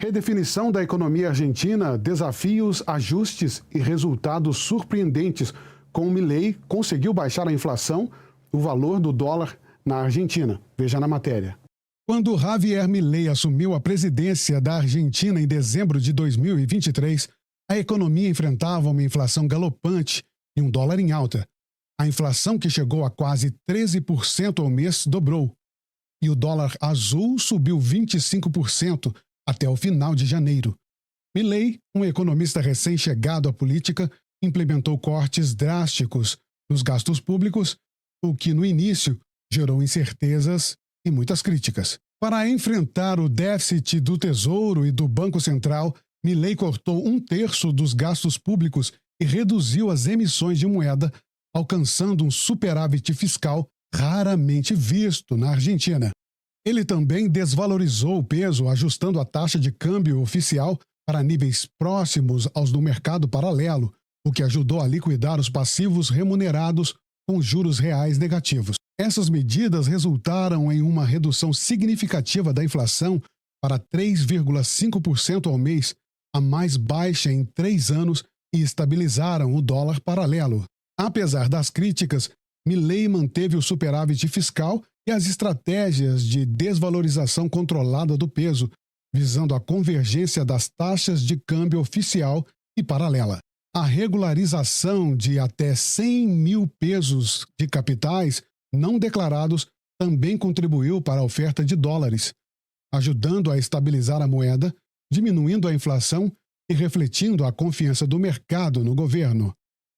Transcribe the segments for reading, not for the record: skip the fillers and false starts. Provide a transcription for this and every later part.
Redefinição da economia argentina, desafios, ajustes e resultados surpreendentes. Com Milei, conseguiu baixar a inflação, o valor do dólar na Argentina. Veja na matéria. Quando Javier Milei assumiu a presidência da Argentina em dezembro de 2023, a economia enfrentava uma inflação galopante e um dólar em alta. A inflação, que chegou a quase 13% ao mês, dobrou. E o dólar azul subiu 25% até o final de janeiro. Milei, um economista recém-chegado à política, implementou cortes drásticos nos gastos públicos, o que no início gerou incertezas e muitas críticas. Para enfrentar o déficit do Tesouro e do Banco Central, Milei cortou 1/3 dos gastos públicos e reduziu as emissões de moeda, alcançando um superávit fiscal raramente visto na Argentina. Ele também desvalorizou o peso, ajustando a taxa de câmbio oficial para níveis próximos aos do mercado paralelo, o que ajudou a liquidar os passivos remunerados com juros reais negativos. Essas medidas resultaram em uma redução significativa da inflação para 3,5% ao mês, a mais baixa em 3 anos, e estabilizaram o dólar paralelo. Apesar das críticas, Milei manteve o superávit fiscal e as estratégias de desvalorização controlada do peso, visando a convergência das taxas de câmbio oficial e paralela. A regularização de até 100 mil pesos de capitais não declarados também contribuiu para a oferta de dólares, ajudando a estabilizar a moeda, diminuindo a inflação e refletindo a confiança do mercado no governo.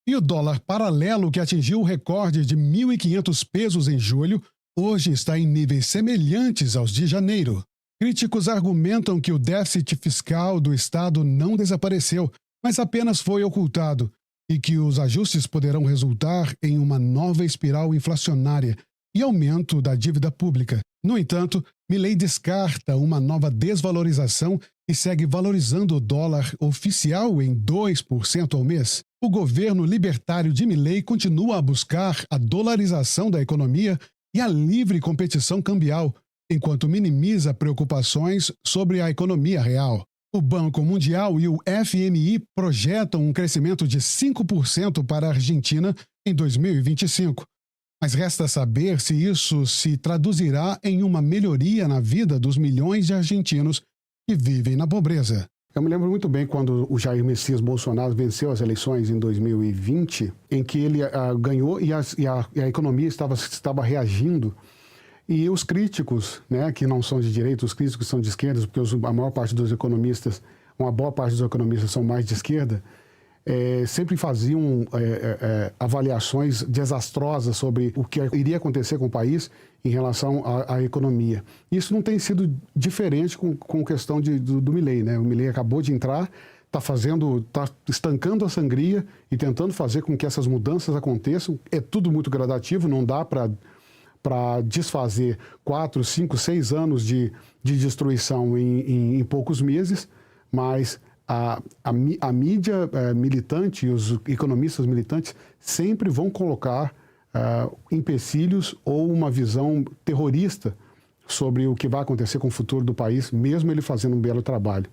E o dólar paralelo, que atingiu o recorde de 1.500 pesos em julho, hoje está em níveis semelhantes aos de janeiro. Críticos argumentam que o déficit fiscal do Estado não desapareceu, mas apenas foi ocultado, e que os ajustes poderão resultar em uma nova espiral inflacionária e aumento da dívida pública. No entanto, Milei descarta uma nova desvalorização e segue valorizando o dólar oficial em 2% ao mês. O governo libertário de Milei continua a buscar a dolarização da economia e a livre competição cambial, enquanto minimiza preocupações sobre a economia real. O Banco Mundial e o FMI projetam um crescimento de 5% para a Argentina em 2025. Mas resta saber se isso se traduzirá em uma melhoria na vida dos milhões de argentinos que vivem na pobreza. Eu me lembro muito bem quando o Jair Messias Bolsonaro venceu as eleições em 2020, em que ele ganhou e a economia estava reagindo. E os críticos, né, que não são de direita, os críticos são de esquerda, porque a maior parte dos economistas, uma boa parte dos economistas são mais de esquerda, sempre faziam avaliações desastrosas sobre o que iria acontecer com o país em relação à economia. Isso não tem sido diferente com a questão do Milei, né? O Milei acabou de entrar, está estancando a sangria e tentando fazer com que essas mudanças aconteçam. É tudo muito gradativo, não dá para desfazer 4, 5, 6 anos de destruição em poucos meses, mas a mídia militante e os economistas militantes sempre vão colocar empecilhos ou uma visão terrorista sobre o que vai acontecer com o futuro do país, mesmo ele fazendo um belo trabalho.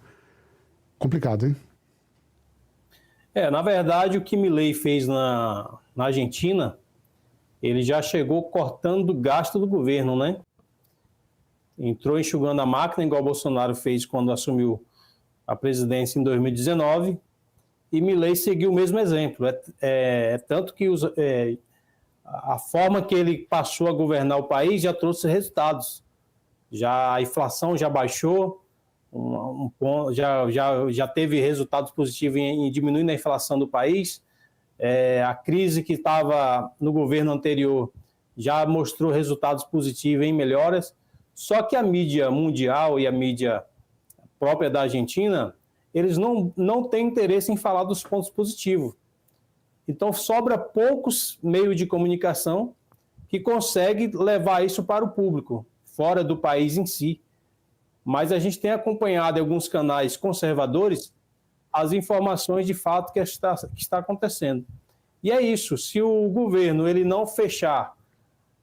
Complicado, hein? Na verdade, o que Milei fez na Argentina, ele já chegou cortando o gasto do governo, né? Entrou enxugando a máquina, igual o Bolsonaro fez quando assumiu a presidência em 2019, e Milei seguiu o mesmo exemplo. Tanto que a forma que ele passou a governar o país já trouxe resultados. Já a inflação já baixou, já teve resultados positivos em diminuir a inflação do país. A crise que estava no governo anterior já mostrou resultados positivos em melhoras. Só que a mídia mundial e a mídia própria da Argentina, eles não têm interesse em falar dos pontos positivos. Então, sobra poucos meios de comunicação que conseguem levar isso para o público, fora do país em si. Mas a gente tem acompanhado em alguns canais conservadores as informações de fato que está acontecendo. E é isso, se o governo ele não fechar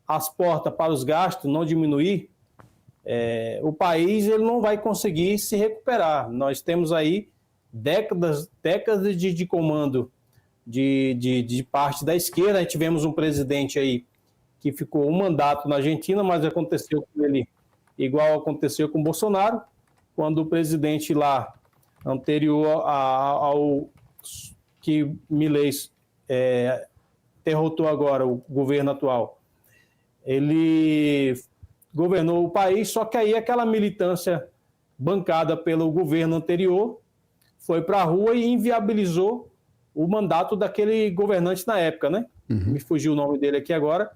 as portas para os gastos, não diminuir, o país ele não vai conseguir se recuperar. Nós temos aí décadas de comando de parte da esquerda. Aí tivemos um presidente aí que ficou um mandato na Argentina, mas aconteceu com ele igual aconteceu com o Bolsonaro, quando o presidente lá anterior ao que Milei derrotou agora, o governo atual, ele governou o país, só que aí aquela militância bancada pelo governo anterior foi para a rua e inviabilizou o mandato daquele governante na época, né? Me fugiu o nome dele aqui agora.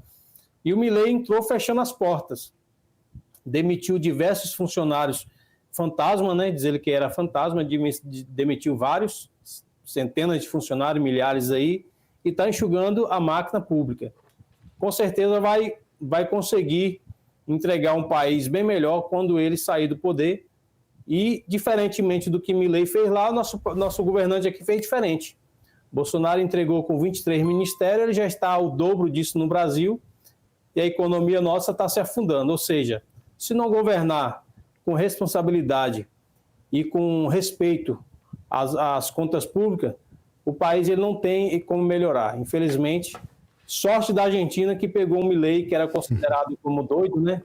E o Milei entrou fechando as portas. Demitiu diversos funcionários fantasma, né? Diz ele que era fantasma, demitiu vários, centenas de funcionários, milhares aí, e está enxugando a máquina pública. Com certeza vai conseguir entregar um país bem melhor quando ele sair do poder. E, diferentemente do que Milei fez lá, nosso governante aqui fez diferente. Bolsonaro entregou com 23 ministérios, ele já está ao dobro disso no Brasil, e a economia nossa está se afundando. Ou seja, se não governar com responsabilidade e com respeito às contas públicas, o país ele não tem como melhorar. Infelizmente, sorte da Argentina que pegou um Milei que era considerado como doido, né?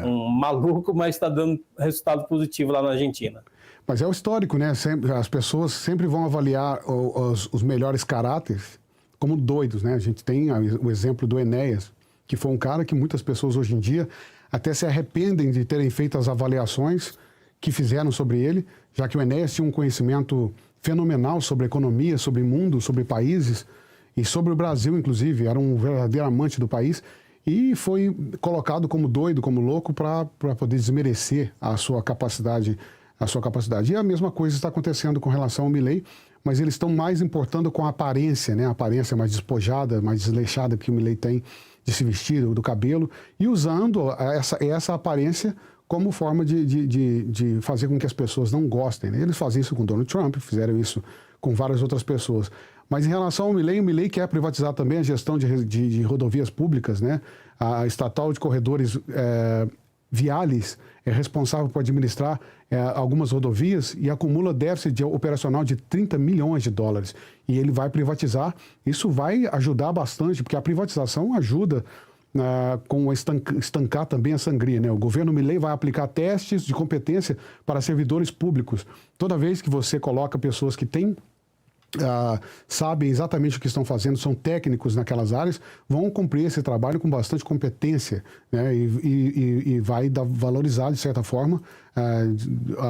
Um maluco, mas está dando resultado positivo lá na Argentina. Mas é o histórico, né? As pessoas sempre vão avaliar os melhores caráteres como doidos, né? A gente tem o exemplo do Enéas, que foi um cara que muitas pessoas hoje em dia até se arrependem de terem feito as avaliações que fizeram sobre ele, já que o Enéas tinha um conhecimento fenomenal sobre economia, sobre mundo, sobre países e sobre o Brasil, inclusive. Era um verdadeiro amante do país e foi colocado como doido, como louco, para poder desmerecer a sua capacidade. E a mesma coisa está acontecendo com relação ao Milei, mas eles estão mais importando com a aparência, né? A aparência mais despojada, mais desleixada que o Milei tem de se vestir, do cabelo, e usando essa aparência como forma de fazer com que as pessoas não gostem, né? Eles fazem isso com Donald Trump, fizeram isso com várias outras pessoas. Mas em relação ao Milei, o Milei quer privatizar também a gestão de rodovias públicas, né? A estatal de corredores Viales é responsável por administrar algumas rodovias e acumula déficit operacional de 30 milhões de dólares. E ele vai privatizar. Isso vai ajudar bastante, porque a privatização ajuda com estancar também a sangria, né? O governo Milei vai aplicar testes de competência para servidores públicos. Toda vez que você coloca pessoas que têm sabem exatamente o que estão fazendo, são técnicos naquelas áreas, vão cumprir esse trabalho com bastante competência, né? E vai valorizar, de certa forma,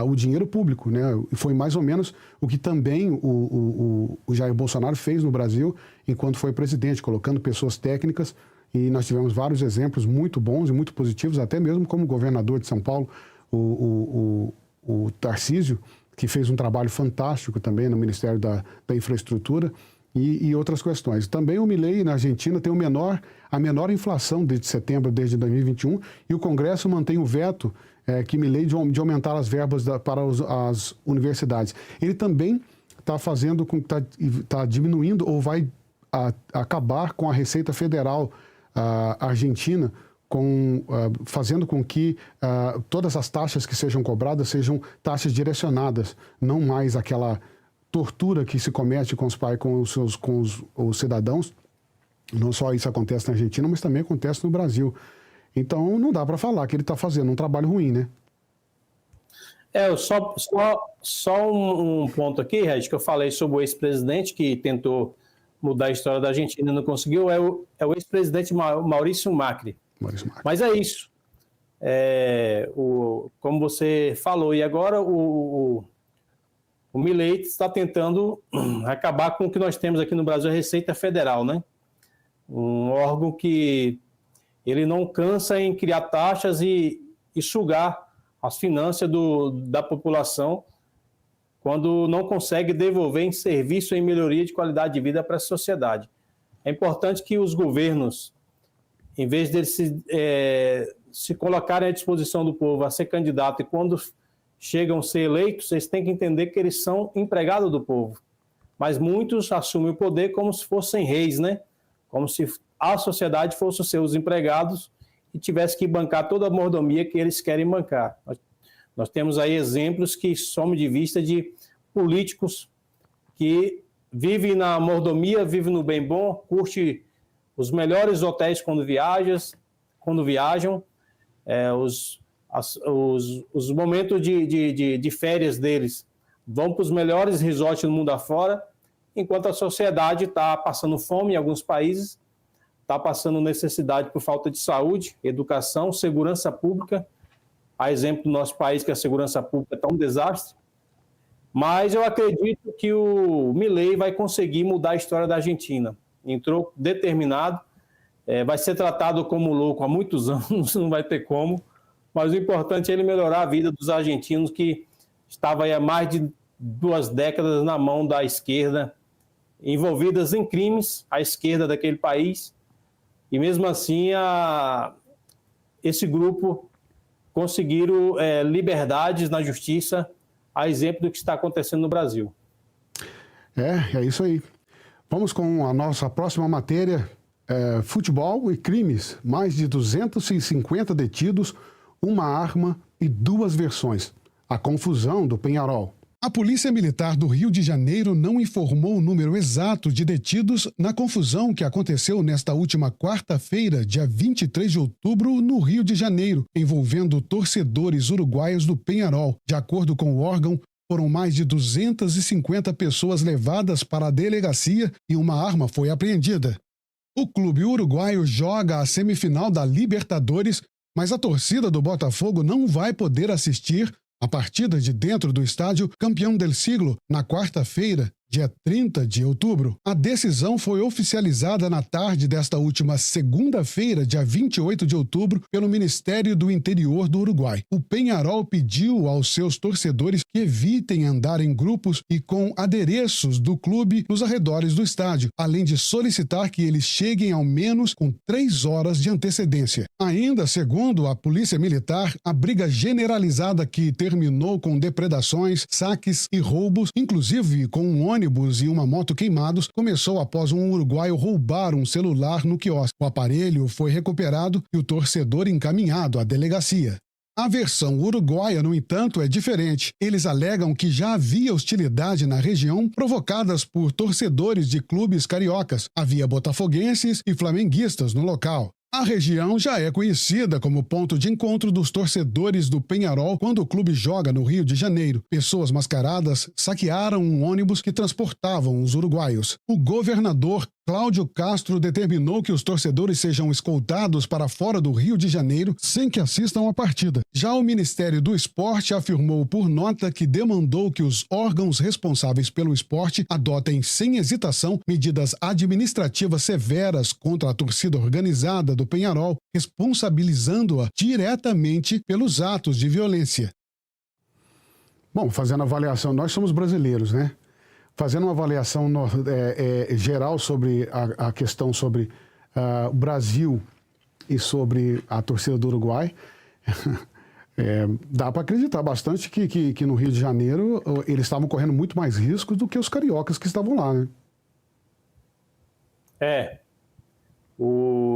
o dinheiro público, né? E foi mais ou menos o que também o Jair Bolsonaro fez no Brasil enquanto foi presidente, colocando pessoas técnicas, e nós tivemos vários exemplos muito bons e muito positivos, até mesmo como governador de São Paulo, o Tarcísio, que fez um trabalho fantástico também no Ministério da Infraestrutura e outras questões. Também o Milei, na Argentina, tem a menor inflação desde setembro, desde 2021, e o Congresso mantém o veto que Milei de aumentar as verbas para as universidades. Ele também está fazendo com que está diminuindo ou vai acabar com a Receita Federal argentina, fazendo com que todas as taxas que sejam cobradas sejam taxas direcionadas, não mais aquela tortura que se comete com os cidadãos. Não só isso acontece na Argentina, mas também acontece no Brasil. Então, não dá para falar que ele está fazendo um trabalho ruim, né? Só um ponto aqui, Regis, que eu falei sobre o ex-presidente que tentou mudar a história da Argentina e não conseguiu, é o ex-presidente Maurício Macri. Mas é isso. Como você falou, e agora o Milei está tentando acabar com o que nós temos aqui no Brasil, a Receita Federal, né? Um órgão que ele não cansa em criar taxas e sugar as finanças da população quando não consegue devolver em serviço e em melhoria de qualidade de vida para a sociedade. É importante que os governos, em vez de se colocarem à disposição do povo a ser candidato, e quando chegam a ser eleitos, eles têm que entender que eles são empregados do povo. Mas muitos assumem o poder como se fossem reis, né? Como se a sociedade fosse os seus empregados e tivesse que bancar toda a mordomia que eles querem bancar. Nós temos aí exemplos que somos de vista de políticos que vivem na mordomia, vivem no bem bom, curte os melhores hotéis quando viajam, os momentos de férias deles vão para os melhores resorts do mundo afora, enquanto a sociedade está passando fome em alguns países, está passando necessidade por falta de saúde, educação, segurança pública. A exemplo do nosso país, que a segurança pública está um desastre. Mas eu acredito que o Milei vai conseguir mudar a história da Argentina. Entrou determinado, vai ser tratado como louco há muitos anos, não vai ter como, mas o importante é ele melhorar a vida dos argentinos que estavam aí há mais de 2 décadas na mão da esquerda, envolvidas em crimes, a esquerda daquele país, e mesmo assim esse grupo conseguiram liberdades na justiça, a exemplo do que está acontecendo no Brasil. É isso aí. Vamos com a nossa próxima matéria, futebol e crimes. Mais de 250 detidos, uma arma e 2 versões. A confusão do Peñarol. A Polícia Militar do Rio de Janeiro não informou o número exato de detidos na confusão que aconteceu nesta última quarta-feira, dia 23 de outubro, no Rio de Janeiro, envolvendo torcedores uruguaios do Peñarol. De acordo com o órgão, foram mais de 250 pessoas levadas para a delegacia e uma arma foi apreendida. O clube uruguaio joga a semifinal da Libertadores, mas a torcida do Botafogo não vai poder assistir a partida de dentro do estádio Campeão del Siglo, na quarta-feira, dia 30 de outubro. A decisão foi oficializada na tarde desta última segunda-feira, dia 28 de outubro, pelo Ministério do Interior do Uruguai. O Peñarol pediu aos seus torcedores que evitem andar em grupos e com adereços do clube nos arredores do estádio, além de solicitar que eles cheguem ao menos com 3 horas de antecedência. Ainda, segundo a Polícia Militar, a briga generalizada que terminou com depredações, saques e roubos, inclusive com um ônibus e uma moto queimados, começou após um uruguaio roubar um celular no quiosque. O aparelho foi recuperado e o torcedor encaminhado à delegacia. A versão uruguaia, no entanto, é diferente. Eles alegam que já havia hostilidade na região provocadas por torcedores de clubes cariocas. Havia botafoguenses e flamenguistas no local. A região já é conhecida como ponto de encontro dos torcedores do Peñarol quando o clube joga no Rio de Janeiro. Pessoas mascaradas saquearam um ônibus que transportavam os uruguaios. O governador Cláudio Castro determinou que os torcedores sejam escoltados para fora do Rio de Janeiro sem que assistam à partida. Já o Ministério do Esporte afirmou por nota que demandou que os órgãos responsáveis pelo esporte adotem sem hesitação medidas administrativas severas contra a torcida organizada do Peñarol, responsabilizando-a diretamente pelos atos de violência. Bom, fazendo avaliação, nós somos brasileiros, né? Fazendo uma avaliação geral sobre a questão sobre o Brasil e sobre a torcida do Uruguai, dá para acreditar bastante que no Rio de Janeiro eles estavam correndo muito mais riscos do que os cariocas que estavam lá, né?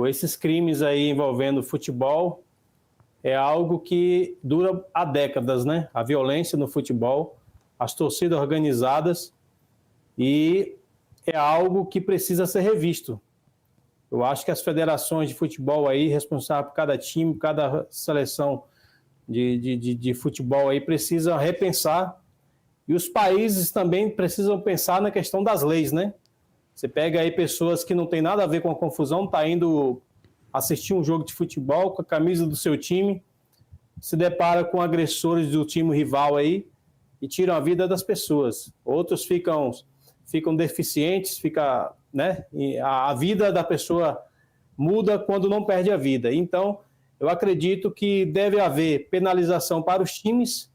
Esses crimes aí envolvendo futebol é algo que dura há décadas, né? A violência no futebol, as torcidas organizadas, e é algo que precisa ser revisto. Eu acho que as federações de futebol aí, responsáveis por cada time, cada seleção de futebol aí, precisam repensar, e os países também precisam pensar na questão das leis, né? Você pega aí pessoas que não tem nada a ver com a confusão, tá indo assistir um jogo de futebol com a camisa do seu time, se depara com agressores do time rival aí e tiram a vida das pessoas. Outros ficam deficientes, né? E a vida da pessoa muda quando não perde a vida. Então, eu acredito que deve haver penalização para os times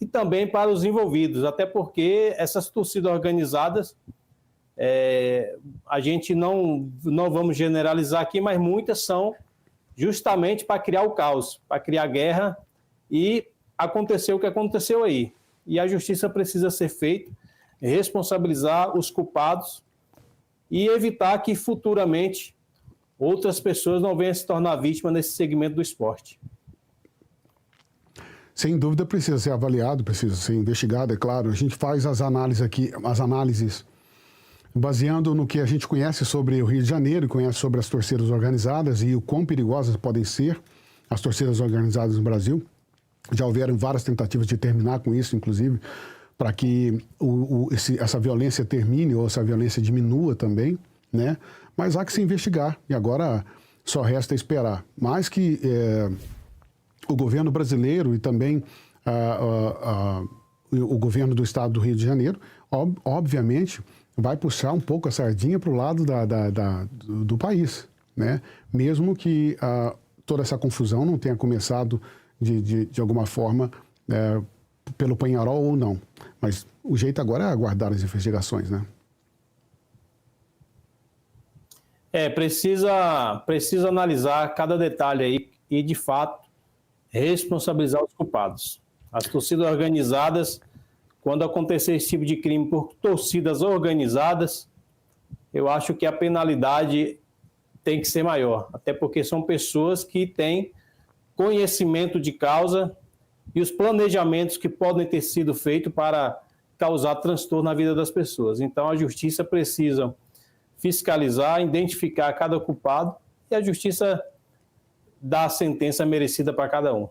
e também para os envolvidos, até porque essas torcidas organizadas, a gente não vamos generalizar aqui, mas muitas são justamente para criar o caos, para criar guerra, e aconteceu o que aconteceu aí. E a justiça precisa ser feita, responsabilizar os culpados e evitar que futuramente outras pessoas não venham se tornar vítimas nesse segmento do esporte. Sem dúvida precisa ser avaliado, precisa ser investigado, é claro. A gente faz as análises baseando no que a gente conhece sobre o Rio de Janeiro, conhece sobre as torcidas organizadas e o quão perigosas podem ser as torcidas organizadas no Brasil. Já houveram várias tentativas de terminar com isso, inclusive, para que essa violência termine ou essa violência diminua também, né? Mas há que se investigar e agora só resta esperar. Mais que o governo brasileiro e também o governo do estado do Rio de Janeiro, obviamente, vai puxar um pouco a sardinha para o lado do país, né? Mesmo que toda essa confusão não tenha começado de alguma forma pelo Penharol ou não. Mas o jeito agora é aguardar as investigações, né? Precisa analisar cada detalhe aí e, de fato, responsabilizar os culpados. As torcidas organizadas, quando acontecer esse tipo de crime por torcidas organizadas, eu acho que a penalidade tem que ser maior, até porque são pessoas que têm conhecimento de causa e os planejamentos que podem ter sido feitos para causar transtorno na vida das pessoas. Então, a justiça precisa fiscalizar, identificar cada culpado e a justiça dar a sentença merecida para cada um.